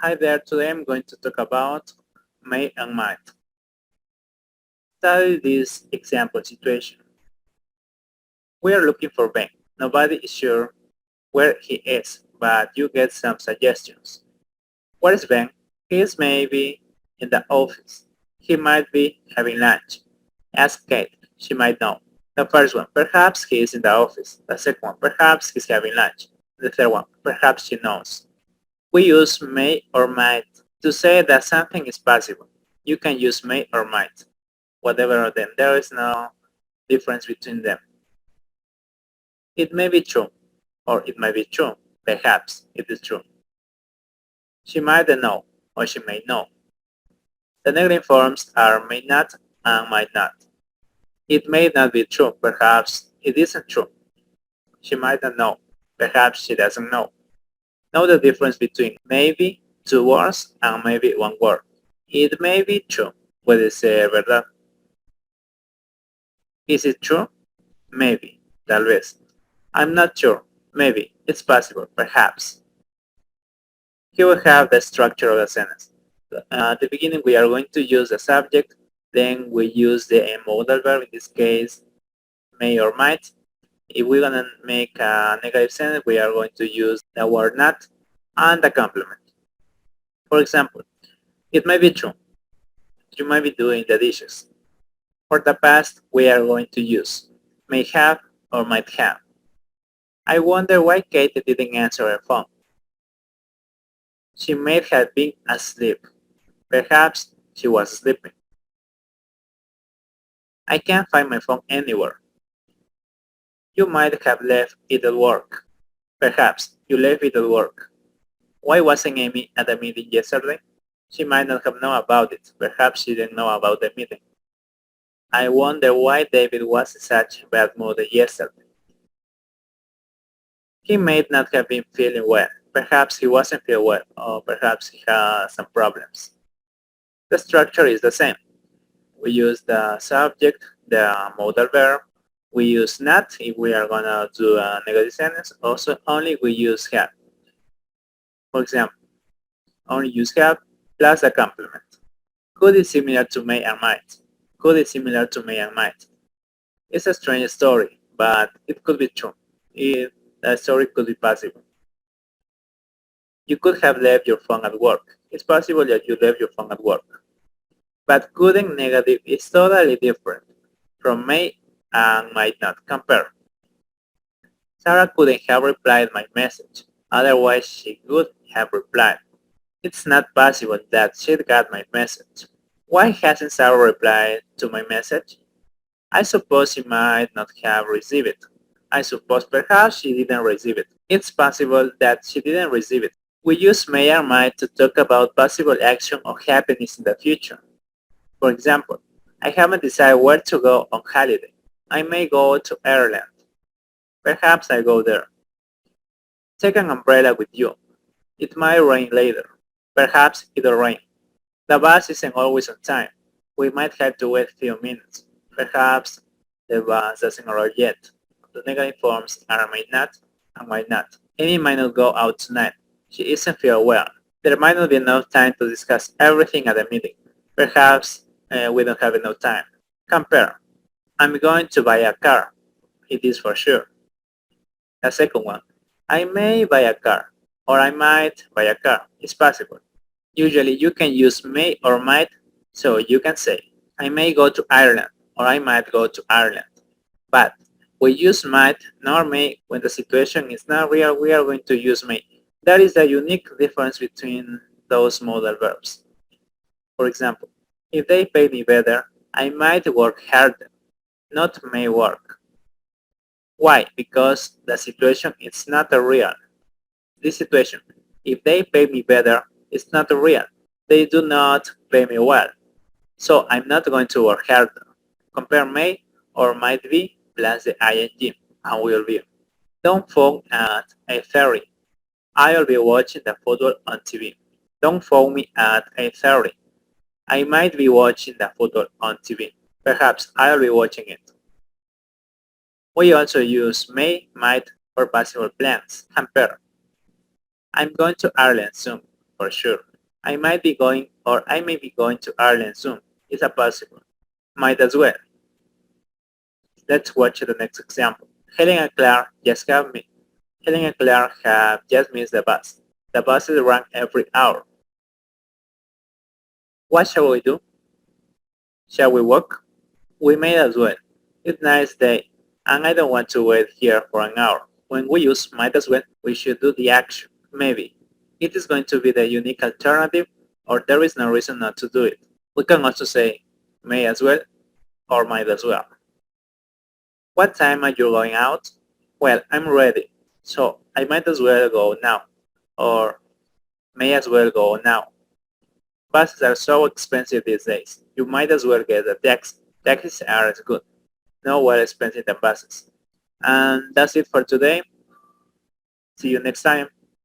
Hi there, today I'm going to talk about may and might. Study this example situation. We are looking for Ben. Nobody is sure where he is, but you get some suggestions. Where is Ben? He is maybe in the office. He might be having lunch. Ask Kate. She might know. The first one, perhaps he is in the office. The second one, perhaps he's having lunch. The third one, perhaps she knows. We use may or might to say that something is possible. You can use may or might, whatever of them. There is no difference between them. It may be true, or it may be true. Perhaps it is true. She might know, or she may know. The negative forms are may not and might not. It may not be true. Perhaps it isn't true. She might not know. Perhaps she doesn't know. Know the difference between maybe, two words, and maybe one word. It may be true. Puede ser verdad. Is it true? Maybe. Tal vez. I'm not sure. Maybe. It's possible. Perhaps. Here we have the structure of the sentence. At the beginning, we are going to use the subject. Then we use the modal verb, in this case, may or might. If we're going to make a negative sentence, we are going to use the word not and the complement. For example, it may be true. You might be doing the dishes. For the past, we are going to use may have or might have. I wonder why Kate didn't answer her phone. She may have been asleep. Perhaps she was sleeping. I can't find my phone anywhere. You might have left it at work. Perhaps you left it at work. Why wasn't Amy at the meeting yesterday? She might not have known about it. Perhaps she didn't know about the meeting. I wonder why David was in such a bad mood yesterday. He may not have been feeling well. Perhaps he wasn't feeling well, or perhaps he has some problems. The structure is the same. We use the subject, the modal verb. We use not if we are going to do a negative sentence. Also, only we use have. For example, only use have plus a complement. Could is similar to may and might. Could is similar to may and might. It's a strange story, but it could be true. The story could be possible. You could have left your phone at work. It's possible that you left your phone at work. But could and negative is totally different from may and might not. Compare. Sarah couldn't have replied my message. Otherwise, she would have replied. It's not possible that she'd got my message. Why hasn't Sarah replied to my message? I suppose she might not have received it. I suppose perhaps she didn't receive it. It's possible that she didn't receive it. We use may or might to talk about possible action or happenings in the future. For example, I haven't decided where to go on holiday. I may go to Ireland. Perhaps I go there. Take an umbrella with you. It might rain later. Perhaps it'll rain. The bus isn't always on time. We might have to wait a few minutes. Perhaps the bus doesn't arrive yet. The negative forms are might not and might not. Amy might not go out tonight. She isn't feel well. There might not be enough time to discuss everything at the meeting. Perhaps we don't have enough time. Compare. I'm going to buy a car. It is for sure. The second one. I may buy a car, or I might buy a car. It's possible. Usually you can use may or might, so you can say, I may go to Ireland, or I might go to Ireland. But we use might nor may when the situation is not real. We are going to use may. That is the unique difference between those modal verbs. For example, if they pay me better, I might work harder, not may work. Why? Because the situation is not real. This situation, if they pay me better, is not real. They do not pay me well. So I'm not going to work harder. Compare may or might be plus the ing and will be. Don't phone at 8:30. I'll be watching the football on TV. Don't phone me at 8:30. I might be watching the football on TV. Perhaps I'll be watching it. We also use may, might for possible plans. Compare. I'm going to Ireland soon, for sure. I might be going or I may be going to Ireland soon. Is a possible. Might as well. Let's watch the next example. Helen and Claire have just missed the bus. The buses run every hour. What shall we do? Shall we walk? We may as well. It's a nice day, and I don't want to wait here for an hour. When we use might as well, we should do the action. Maybe. It is going to be the unique alternative, or there is no reason not to do it. We can also say may as well or might as well. What time are you going out? Well, I'm ready, so I might as well go now, or may as well go now. Buses are so expensive these days. You might as well get a taxi. Taxis are as good. No more expensive than buses. And that's it for today. See you next time.